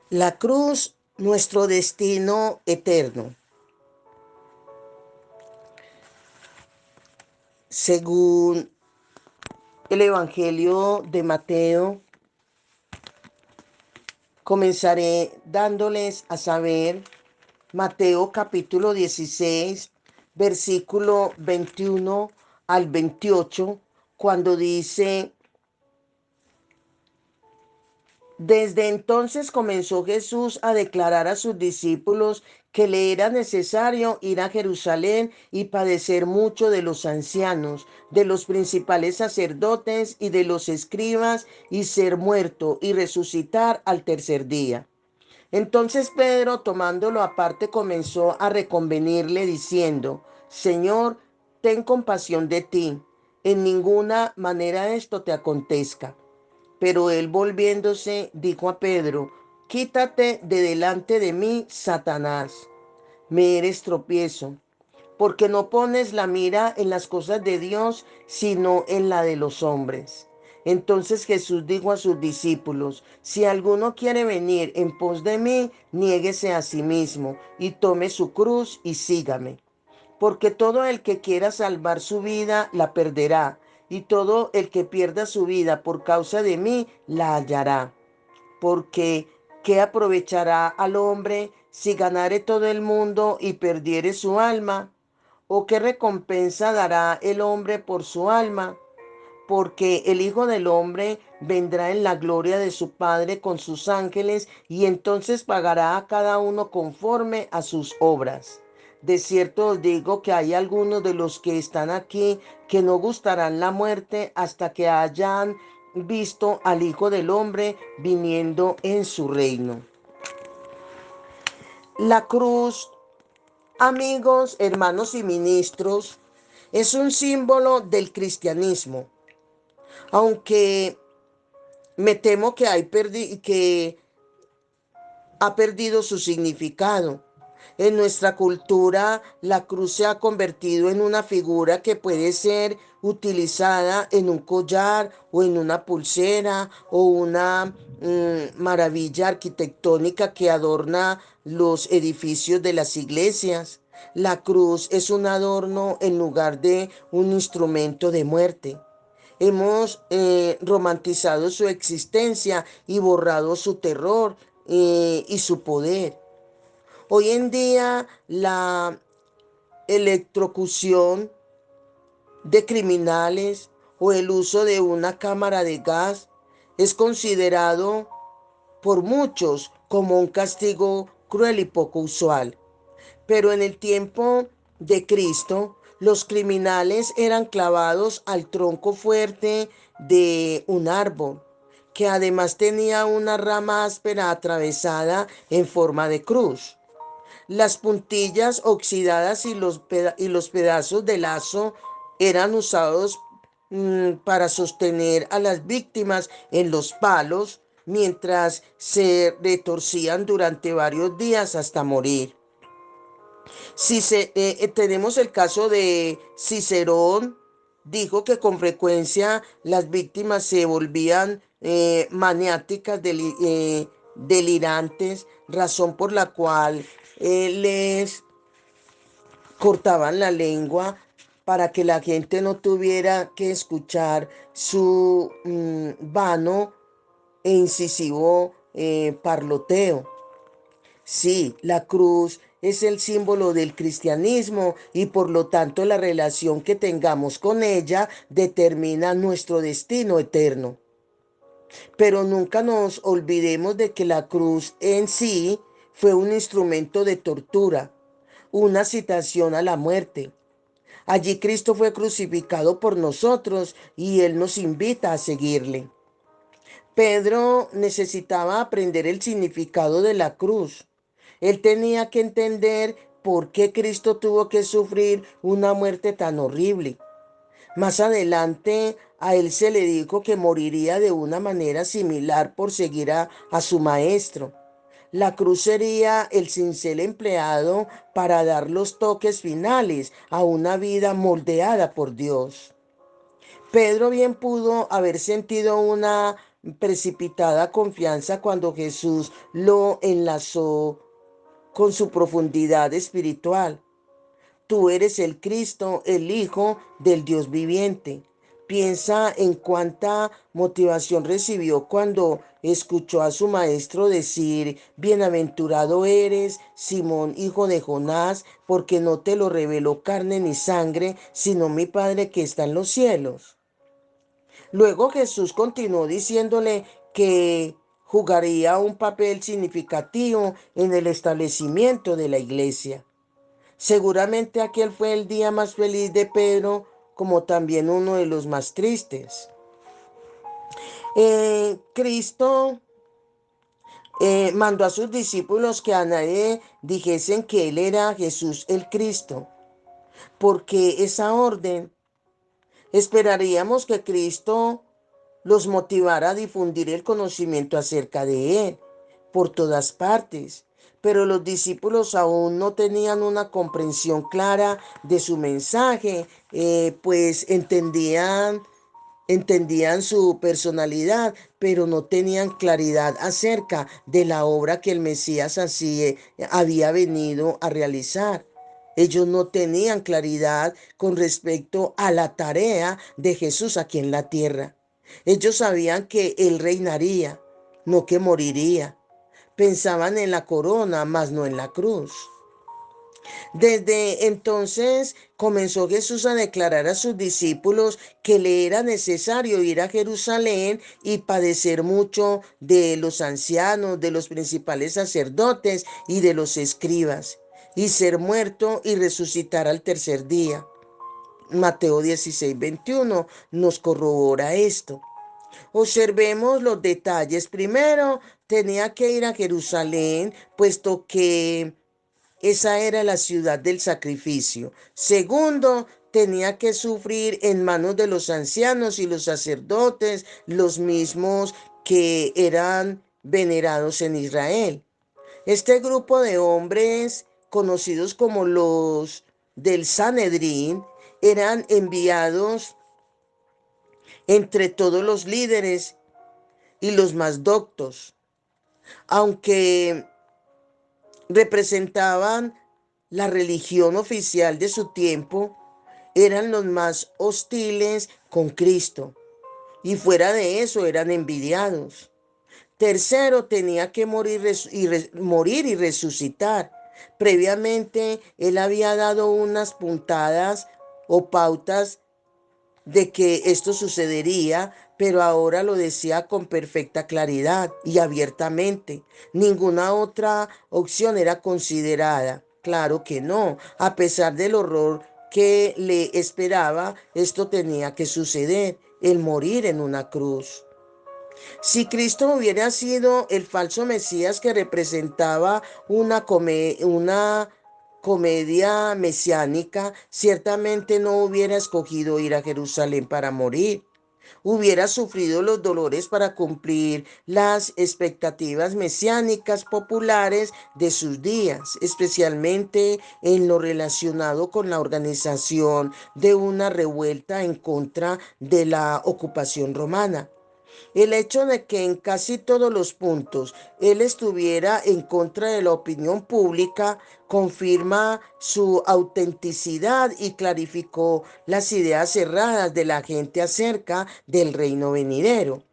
La cruz, nuestro destino eterno. Según el Evangelio de Mateo, comenzaré dándoles a saber Mateo capítulo 16, versículo 21 al 28, cuando dice: Desde entonces comenzó Jesús a declarar a sus discípulos que le era necesario ir a Jerusalén y padecer mucho de los ancianos, de los principales sacerdotes y de los escribas, y ser muerto y resucitar al tercer día. Entonces Pedro, tomándolo aparte, comenzó a reconvenirle diciendo: Señor, ten compasión de ti, en ninguna manera esto te acontezca. Pero él, volviéndose, dijo a Pedro: Quítate de delante de mí, Satanás, me eres tropiezo, porque no pones la mira en las cosas de Dios, sino en la de los hombres. Entonces Jesús dijo a sus discípulos: Si alguno quiere venir en pos de mí, niéguese a sí mismo y tome su cruz y sígame. Porque todo el que quiera salvar su vida la perderá, y todo el que pierda su vida por causa de mí la hallará. Porque ¿qué aprovechará al hombre si ganare todo el mundo y perdiere su alma? ¿O qué recompensa dará el hombre por su alma? Porque el Hijo del Hombre vendrá en la gloria de su Padre con sus ángeles, y entonces pagará a cada uno conforme a sus obras. De cierto os digo que hay algunos de los que están aquí que no gustarán la muerte hasta que hayan visto al Hijo del Hombre viniendo en su reino. La cruz, amigos, hermanos y ministros, es un símbolo del cristianismo, aunque me temo que ha perdido su significado. En nuestra cultura, la cruz se ha convertido en una figura que puede ser utilizada en un collar o en una pulsera o una maravilla arquitectónica que adorna los edificios de las iglesias. La cruz es un adorno en lugar de un instrumento de muerte. Hemos romantizado su existencia y borrado su terror y su poder. Hoy en día la electrocución de criminales o el uso de una cámara de gas es considerado por muchos como un castigo cruel y poco usual. Pero en el tiempo de Cristo, los criminales eran clavados al tronco fuerte de un árbol, que además tenía una rama áspera atravesada en forma de cruz. Las puntillas oxidadas y los pedazos de lazo eran usados para sostener a las víctimas en los palos mientras se retorcían durante varios días hasta morir. Tenemos el caso de Cicerón, dijo que con frecuencia las víctimas se volvían maniáticas, delirantes, razón por la cual les cortaban la lengua para que la gente no tuviera que escuchar su vano e incisivo parloteo. Sí, la cruz es el símbolo del cristianismo y por lo tanto la relación que tengamos con ella determina nuestro destino eterno. Pero nunca nos olvidemos de que la cruz en sí fue un instrumento de tortura, una citación a la muerte. Allí Cristo fue crucificado por nosotros y Él nos invita a seguirle. Pedro necesitaba aprender el significado de la cruz. Él tenía que entender por qué Cristo tuvo que sufrir una muerte tan horrible. Más adelante a él se le dijo que moriría de una manera similar por seguir a su maestro. La cruz sería el cincel empleado para dar los toques finales a una vida moldeada por Dios. Pedro bien pudo haber sentido una precipitada confianza cuando Jesús lo enlazó con su profundidad espiritual. Tú eres el Cristo, el Hijo del Dios viviente. Piensa en cuánta motivación recibió cuando escuchó a su maestro decir, bienaventurado eres, Simón, hijo de Jonás, porque no te lo reveló carne ni sangre, sino mi Padre que está en los cielos. Luego Jesús continuó diciéndole que jugaría un papel significativo en el establecimiento de la iglesia. Seguramente aquel fue el día más feliz de Pedro, como también uno de los más tristes. Cristo mandó a sus discípulos que a nadie dijesen que él era Jesús el Cristo, porque esa orden esperaríamos que Cristo los motivara a difundir el conocimiento acerca de él por todas partes. Pero los discípulos aún no tenían una comprensión clara de su mensaje, pues entendían su personalidad, pero no tenían claridad acerca de la obra que el Mesías así había venido a realizar. Ellos no tenían claridad con respecto a la tarea de Jesús aquí en la tierra. Ellos sabían que Él reinaría, no que moriría. Pensaban en la corona, mas no en la cruz. Desde entonces comenzó Jesús a declarar a sus discípulos que le era necesario ir a Jerusalén y padecer mucho de los ancianos, de los principales sacerdotes y de los escribas, y ser muerto y resucitar al tercer día. Mateo 16:21 nos corrobora esto. Observemos los detalles. Primero, tenía que ir a Jerusalén, puesto que esa era la ciudad del sacrificio. Segundo, tenía que sufrir en manos de los ancianos y los sacerdotes, los mismos que eran venerados en Israel. Este grupo de hombres, conocidos como los del Sanedrín, eran enviados entre todos los líderes y los más doctos, aunque representaban la religión oficial de su tiempo, eran los más hostiles con Cristo y fuera de eso eran envidiados. Tercero, tenía que morir y resucitar. Previamente, él había dado unas puntadas o pautas de que esto sucedería, pero ahora lo decía con perfecta claridad y abiertamente. Ninguna otra opción era considerada. Claro que no. A pesar del horror que le esperaba, esto tenía que suceder, el morir en una cruz. Si Cristo hubiera sido el falso Mesías que representaba una comedia mesiánica, ciertamente no hubiera escogido ir a Jerusalén para morir. Hubiera sufrido los dolores para cumplir las expectativas mesiánicas populares de sus días, especialmente en lo relacionado con la organización de una revuelta en contra de la ocupación romana. El hecho de que en casi todos los puntos él estuviera en contra de la opinión pública confirma su autenticidad y clarificó las ideas cerradas de la gente acerca del reino venidero.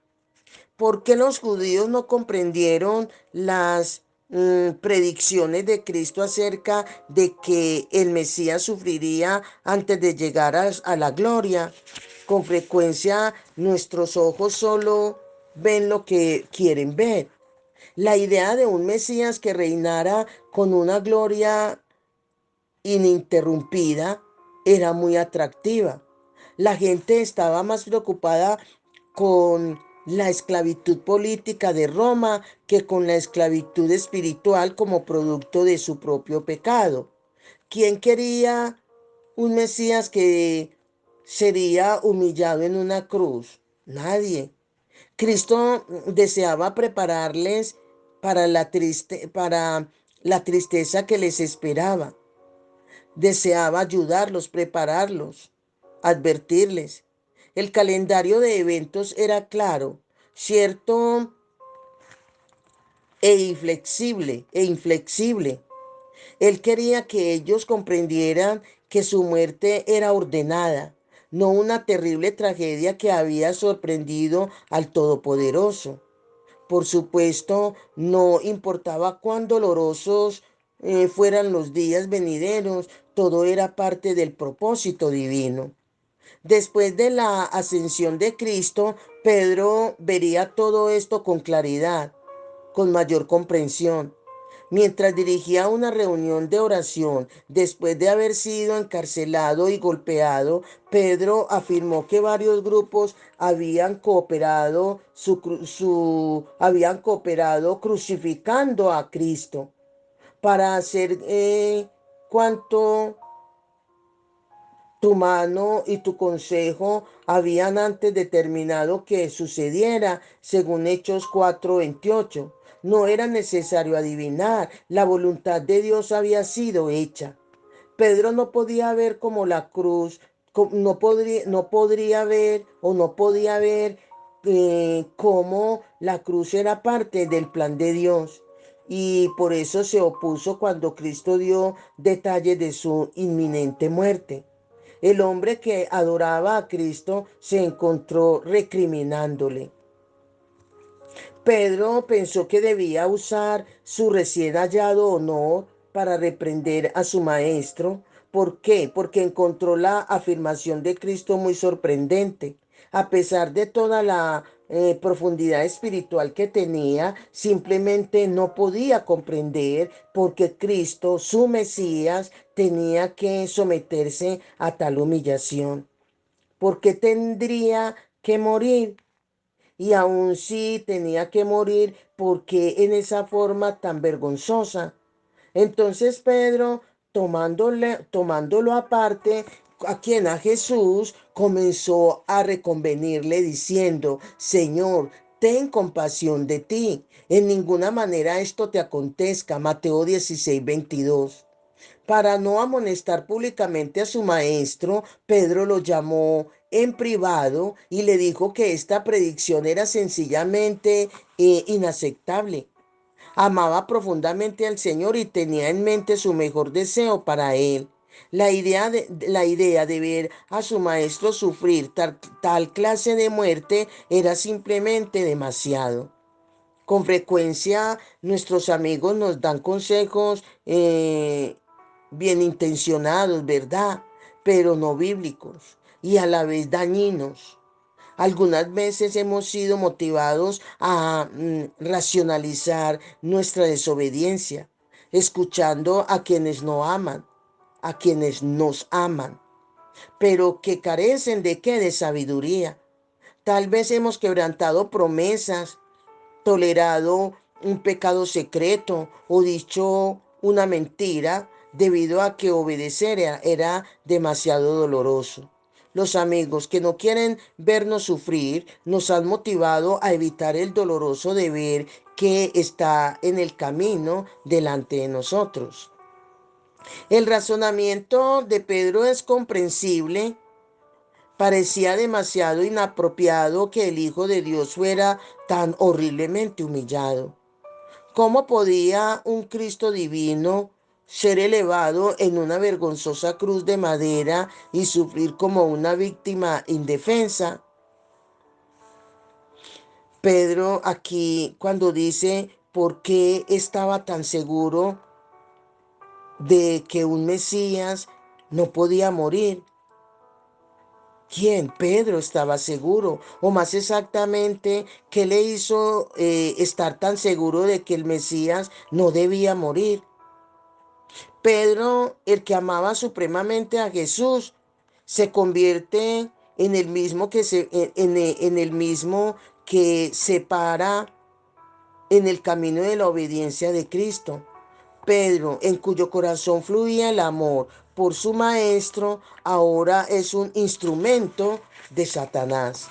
¿Por qué los judíos no comprendieron las predicciones de Cristo acerca de que el Mesías sufriría antes de llegar a la gloria? Con frecuencia nuestros ojos solo ven lo que quieren ver. La idea de un Mesías que reinara con una gloria ininterrumpida era muy atractiva. La gente estaba más preocupada con la esclavitud política de Roma que con la esclavitud espiritual como producto de su propio pecado. ¿Quién quería un Mesías que sería humillado en una cruz? Nadie. Cristo deseaba prepararles para la tristeza que les esperaba. Deseaba ayudarlos, prepararlos, advertirles. El calendario de eventos era claro. cierto e inflexible. Él quería que ellos comprendieran que su muerte era ordenada, no una terrible tragedia que había sorprendido al Todopoderoso. Por supuesto, no importaba cuán dolorosos fueran los días venideros, todo era parte del propósito divino. Después de la ascensión de Cristo, Pedro vería todo esto con claridad, con mayor comprensión. Mientras dirigía una reunión de oración, después de haber sido encarcelado y golpeado, Pedro afirmó que varios grupos habían cooperado crucificando a Cristo para hacer cuanto tu mano y tu consejo habían antes determinado que sucediera, según Hechos 4:28. No era necesario adivinar, la voluntad de Dios había sido hecha. Pedro no podía ver como la cruz, no podría ver o no podía ver cómo la cruz era parte del plan de Dios. Y por eso se opuso cuando Cristo dio detalles de su inminente muerte. El hombre que adoraba a Cristo se encontró recriminándole. Pedro pensó que debía usar su recién hallado honor para reprender a su maestro. ¿Por qué? Porque encontró la afirmación de Cristo muy sorprendente. A pesar de toda la profundidad espiritual que tenía, simplemente no podía comprender por qué Cristo, su Mesías, tenía que someterse a tal humillación. ¿Por qué tendría que morir? Y aun si tenía que morir, ¿por qué en esa forma tan vergonzosa? Entonces Pedro, tomándolo aparte, a Jesús, comenzó a reconvenirle diciendo: Señor, ten compasión de ti. En ninguna manera esto te acontezca. Mateo 16:22. Para no amonestar públicamente a su maestro, Pedro lo llamó en privado y le dijo que esta predicción era sencillamente inaceptable. Amaba profundamente al Señor y tenía en mente su mejor deseo para él. La idea de ver a su maestro sufrir tal clase de muerte era simplemente demasiado. Con frecuencia nuestros amigos nos dan consejos bien intencionados, ¿verdad? Pero no bíblicos y a la vez dañinos. Algunas veces hemos sido motivados a racionalizar nuestra desobediencia, escuchando a quienes no aman, a quienes nos aman, pero que carecen de qué, de sabiduría. Tal vez hemos quebrantado promesas, tolerado un pecado secreto o dicho una mentira debido a que obedecer era demasiado doloroso. Los amigos que no quieren vernos sufrir nos han motivado a evitar el doloroso deber que está en el camino delante de nosotros. El razonamiento de Pedro es comprensible. Parecía demasiado inapropiado que el Hijo de Dios fuera tan horriblemente humillado. ¿Cómo podía un Cristo divino ser elevado en una vergonzosa cruz de madera y sufrir como una víctima indefensa? Pedro aquí cuando dice por qué estaba tan seguro de que un Mesías no podía morir. ¿Quién? Pedro estaba seguro, o más exactamente, ¿qué le hizo estar tan seguro de que el Mesías no debía morir? Pedro, el que amaba supremamente a Jesús, se convierte en el mismo que se para en el camino de la obediencia de Cristo. Pedro, en cuyo corazón fluía el amor por su maestro, ahora es un instrumento de Satanás.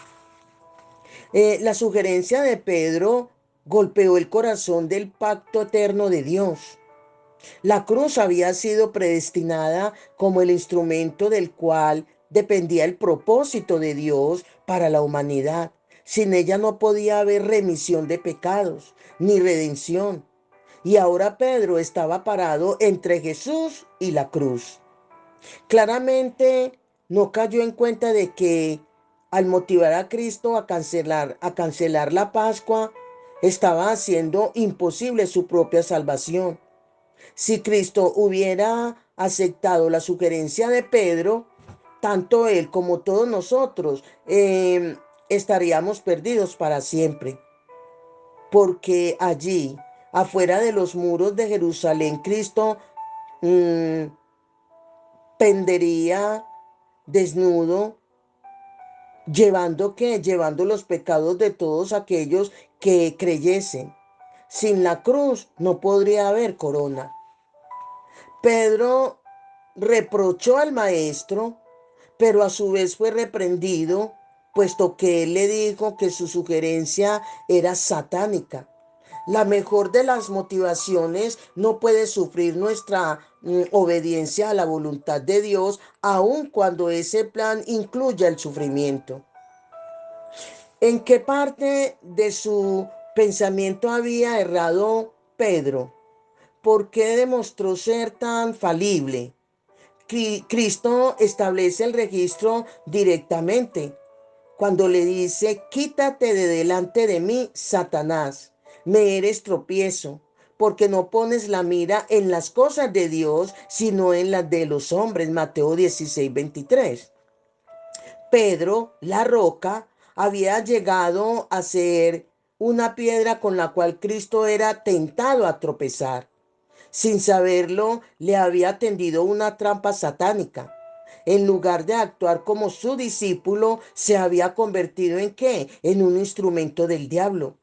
La sugerencia de Pedro golpeó el corazón del pacto eterno de Dios. La cruz había sido predestinada como el instrumento del cual dependía el propósito de Dios para la humanidad. Sin ella no podía haber remisión de pecados ni redención. Y ahora Pedro estaba parado entre Jesús y la cruz. Claramente no cayó en cuenta de que al motivar a Cristo a cancelar la Pascua, estaba haciendo imposible su propia salvación. Si Cristo hubiera aceptado la sugerencia de Pedro, tanto él como todos nosotros estaríamos perdidos para siempre, porque allí, afuera de los muros de Jerusalén, Cristo mm, pendería desnudo, llevando los pecados de todos aquellos que creyesen. Sin la cruz no podría haber corona. Pedro reprochó al maestro, pero a su vez fue reprendido, puesto que él le dijo que su sugerencia era satánica. La mejor de las motivaciones no puede sufrir nuestra obediencia a la voluntad de Dios, aun cuando ese plan incluya el sufrimiento. ¿En qué parte de su pensamiento había errado Pedro? ¿Por qué demostró ser tan falible? Cristo establece el registro directamente cuando le dice: quítate de delante de mí, Satanás, me eres tropiezo, porque no pones la mira en las cosas de Dios, sino en las de los hombres. Mateo 16:23. Pedro, la roca, había llegado a ser una piedra con la cual Cristo era tentado a tropezar. Sin saberlo, le había tendido una trampa satánica. En lugar de actuar como su discípulo, se había convertido ¿en qué? En un instrumento del diablo.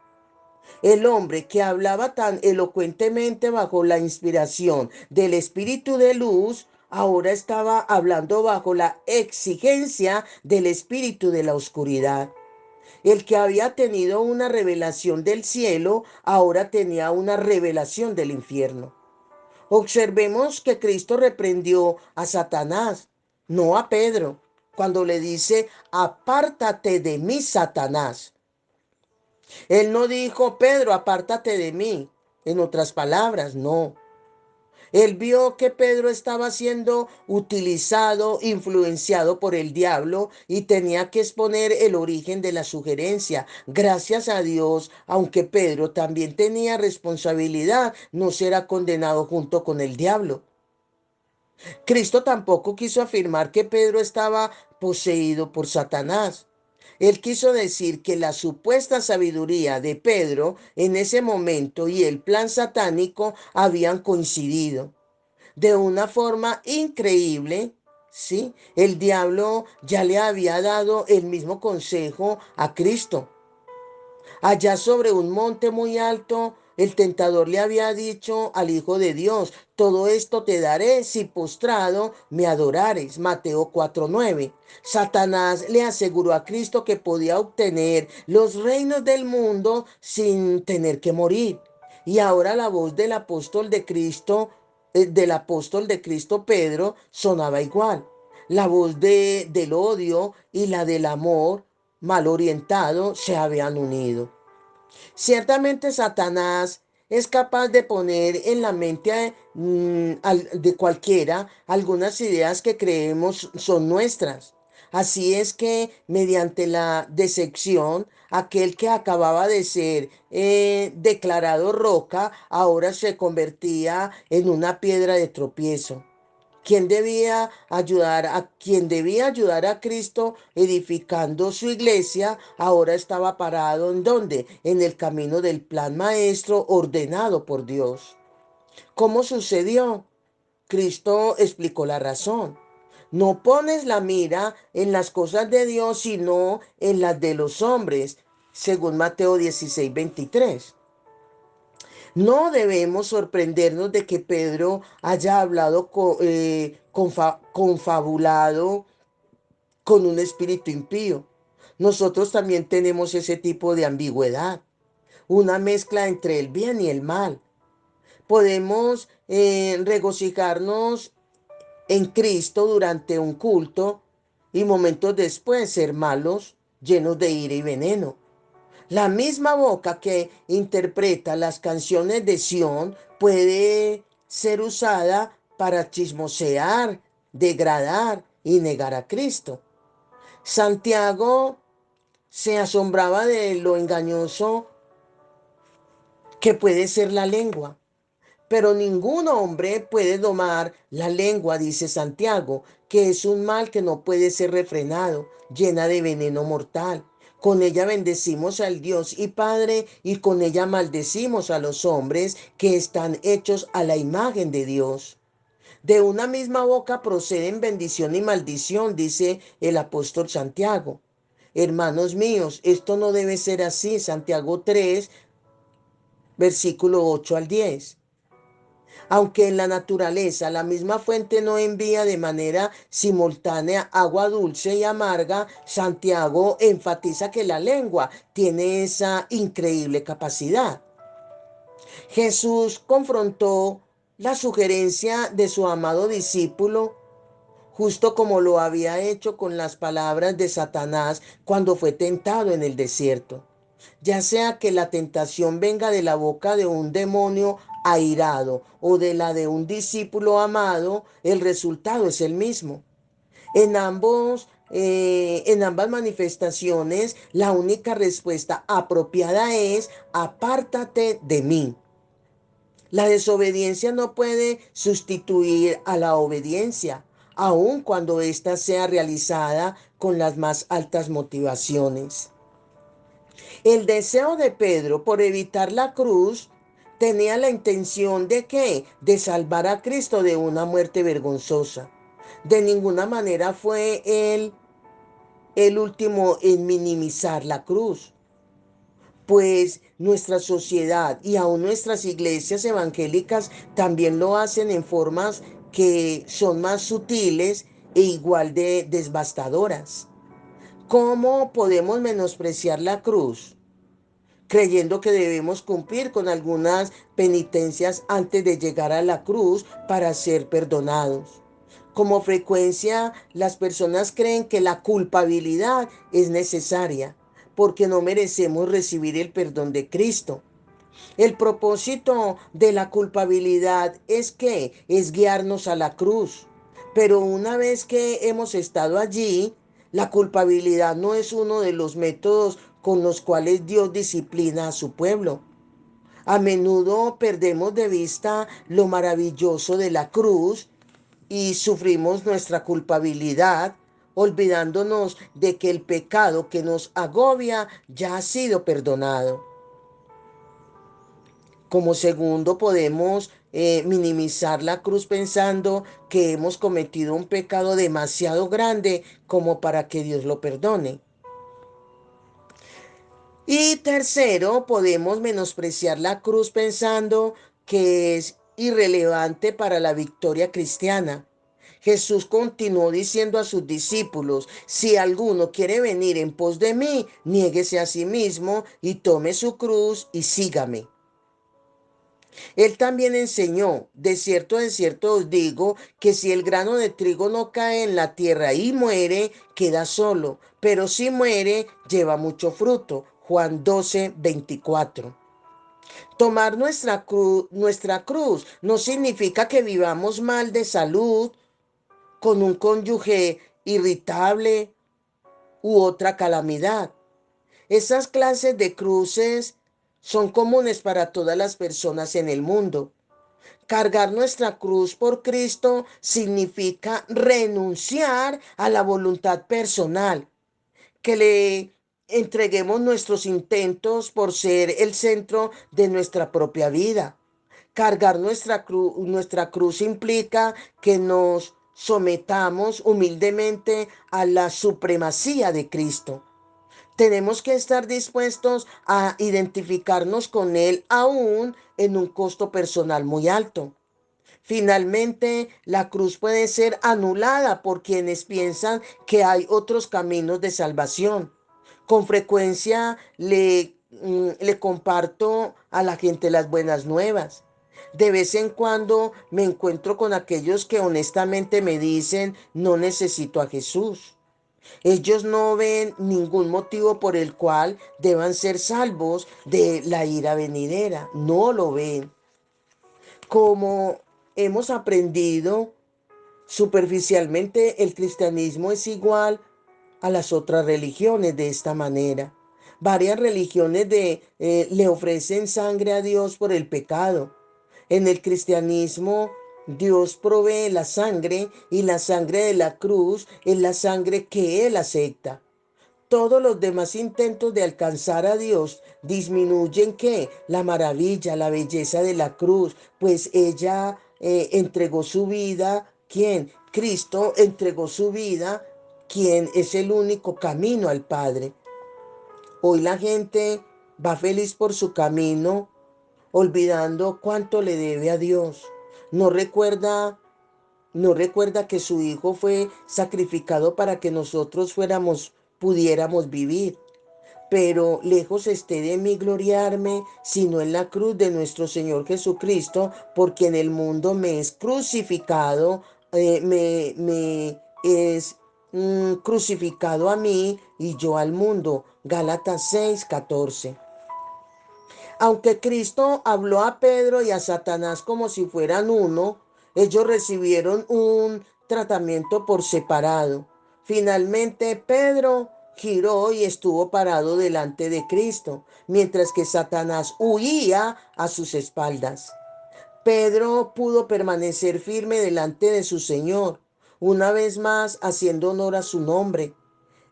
El hombre que hablaba tan elocuentemente bajo la inspiración del Espíritu de luz, ahora estaba hablando bajo la exigencia del Espíritu de la oscuridad. El que había tenido una revelación del cielo, ahora tenía una revelación del infierno. Observemos que Cristo reprendió a Satanás, no a Pedro, cuando le dice: apártate de mí, Satanás. Él no dijo: Pedro, apártate de mí. En otras palabras, no. Él vio que Pedro estaba siendo utilizado, influenciado por el diablo, y tenía que exponer el origen de la sugerencia. Gracias a Dios, aunque Pedro también tenía responsabilidad, no será condenado junto con el diablo. Cristo tampoco quiso afirmar que Pedro estaba poseído por Satanás. Él quiso decir que la supuesta sabiduría de Pedro en ese momento y el plan satánico habían coincidido. De una forma increíble, ¿sí? El diablo ya le había dado el mismo consejo a Cristo. Allá sobre un monte muy alto, el tentador le había dicho al Hijo de Dios: todo esto te daré si postrado me adorares. Mateo 4:9. Satanás le aseguró a Cristo que podía obtener los reinos del mundo sin tener que morir. Y ahora la voz del apóstol de Cristo Pedro, sonaba igual. La voz del odio y la del amor mal orientado se habían unido. Ciertamente Satanás es capaz de poner en la mente de cualquiera algunas ideas que creemos son nuestras. Así es que mediante la decepción, aquel que acababa de ser declarado roca, ahora se convertía en una piedra de tropiezo. Quien debía ayudar a Cristo edificando su iglesia, ahora estaba parado ¿en dónde? En el camino del plan maestro ordenado por Dios. ¿Cómo sucedió? Cristo explicó la razón. No pones la mira en las cosas de Dios, sino en las de los hombres, según Mateo 16:23. No debemos sorprendernos de que Pedro haya hablado confabulado con un espíritu impío. Nosotros también tenemos ese tipo de ambigüedad, una mezcla entre el bien y el mal. Podemos regocijarnos en Cristo durante un culto y momentos después ser malos, llenos de ira y veneno. La misma boca que interpreta las canciones de Sión puede ser usada para chismosear, degradar y negar a Cristo. Santiago se asombraba de lo engañoso que puede ser la lengua. Pero ningún hombre puede domar la lengua, dice Santiago, que es un mal que no puede ser refrenado, llena de veneno mortal. Con ella bendecimos al Dios y Padre y con ella maldecimos a los hombres que están hechos a la imagen de Dios. De una misma boca proceden bendición y maldición, dice el apóstol Santiago. Hermanos míos, esto no debe ser así. Santiago 3, versículo 8 al 10. Aunque en la naturaleza la misma fuente no envía de manera simultánea agua dulce y amarga, Santiago enfatiza que la lengua tiene esa increíble capacidad. Jesús confrontó la sugerencia de su amado discípulo, justo como lo había hecho con las palabras de Satanás cuando fue tentado en el desierto. Ya sea que la tentación venga de la boca de un demonio airado o de la de un discípulo amado, el resultado es el mismo. En ambas manifestaciones, la única respuesta apropiada es: apártate de mí. La desobediencia no puede sustituir a la obediencia, aun cuando ésta sea realizada con las más altas motivaciones. El deseo de Pedro por evitar la cruz tenía la intención de ¿qué? De salvar a Cristo de una muerte vergonzosa. De ninguna manera fue él el último en minimizar la cruz, pues nuestra sociedad y aún nuestras iglesias evangélicas también lo hacen en formas que son más sutiles e igual de devastadoras. ¿Cómo podemos menospreciar la cruz? Creyendo que debemos cumplir con algunas penitencias antes de llegar a la cruz para ser perdonados. Como frecuencia, las personas creen que la culpabilidad es necesaria porque no merecemos recibir el perdón de Cristo. El propósito de la culpabilidad es que es guiarnos a la cruz. Pero una vez que hemos estado allí, la culpabilidad no es uno de los métodos con los cuales Dios disciplina a su pueblo. A menudo perdemos de vista lo maravilloso de la cruz y sufrimos nuestra culpabilidad, olvidándonos de que el pecado que nos agobia ya ha sido perdonado. Como segundo, podemos minimizar la cruz pensando que hemos cometido un pecado demasiado grande como para que Dios lo perdone. Y tercero, podemos menospreciar la cruz pensando que es irrelevante para la victoria cristiana. Jesús continuó diciendo a sus discípulos: si alguno quiere venir en pos de mí, niéguese a sí mismo y tome su cruz y sígame. Él también enseñó: de cierto os digo, que si el grano de trigo no cae en la tierra y muere, queda solo, pero si muere, lleva mucho fruto. Juan 12:24. Tomar nuestra cruz no significa que vivamos mal de salud, con un cónyuge irritable u otra calamidad. Esas clases de cruces son comunes para todas las personas en el mundo. Cargar nuestra cruz por Cristo significa renunciar a la voluntad personal, que le entreguemos nuestros intentos por ser el centro de nuestra propia vida. Cargar nuestra cruz implica que nos sometamos humildemente a la supremacía de Cristo. Tenemos que estar dispuestos a identificarnos con Él aún en un costo personal muy alto. Finalmente, la cruz puede ser anulada por quienes piensan que hay otros caminos de salvación. Con frecuencia le comparto a la gente las buenas nuevas. De vez en cuando me encuentro con aquellos que honestamente me dicen: no necesito a Jesús. Ellos no ven ningún motivo por el cual deban ser salvos de la ira venidera. No lo ven. Como hemos aprendido superficialmente, el cristianismo es igual a las otras religiones de esta manera. Varias religiones le ofrecen sangre a Dios por el pecado. En el cristianismo, Dios provee la sangre y la sangre de la cruz es la sangre que Él acepta. Todos los demás intentos de alcanzar a Dios disminuyen ¿qué? La maravilla, la belleza de la cruz, pues ella entregó su vida. ¿Quién? Cristo entregó su vida, quien es el único camino al Padre. Hoy la gente va feliz por su camino, olvidando cuánto le debe a Dios. No recuerda, no recuerda que su Hijo fue sacrificado para que nosotros pudiéramos vivir. Pero lejos esté de mí gloriarme, sino en la cruz de nuestro Señor Jesucristo, porque en el mundo me es crucificado, me es crucificado a mí y yo al mundo. Gálatas 6:14. Aunque Cristo habló a Pedro y a Satanás como si fueran uno, ellos recibieron un tratamiento por separado. Finalmente, Pedro giró y estuvo parado delante de Cristo, mientras que Satanás huía a sus espaldas. Pedro pudo permanecer firme delante de su Señor, una vez más haciendo honor a su nombre.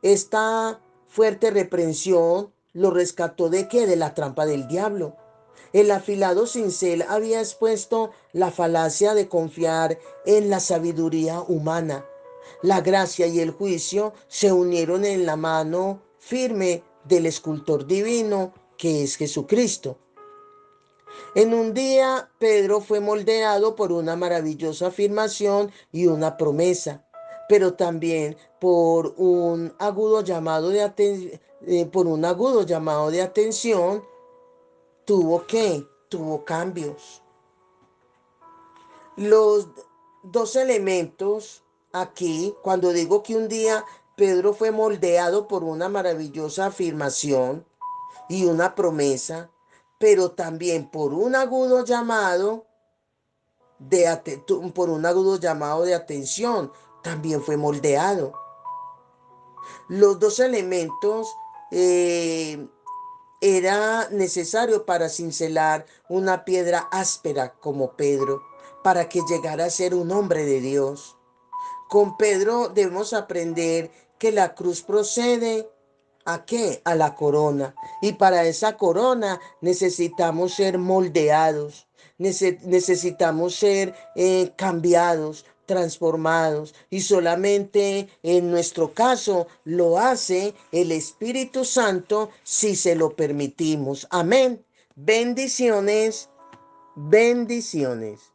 Esta fuerte reprensión lo rescató ¿de qué? De la trampa del diablo. El afilado cincel había expuesto la falacia de confiar en la sabiduría humana. La gracia y el juicio se unieron en la mano firme del escultor divino que es Jesucristo. En un día, Pedro fue moldeado por una maravillosa afirmación y una promesa, pero también por un agudo llamado de atención. Tuvo cambios. Los dos elementos aquí, cuando digo que un día Pedro fue moldeado por una maravillosa afirmación y una promesa, pero también por un agudo llamado de atención, también fue moldeado. Los dos elementos eh, era necesario para cincelar una piedra áspera como Pedro, para que llegara a ser un hombre de Dios. Con Pedro debemos aprender que la cruz procede ¿a qué? A la corona. Y para esa corona necesitamos ser moldeados, necesitamos ser cambiados, transformados. Y solamente en nuestro caso lo hace el Espíritu Santo si se lo permitimos. Amén. Bendiciones, bendiciones.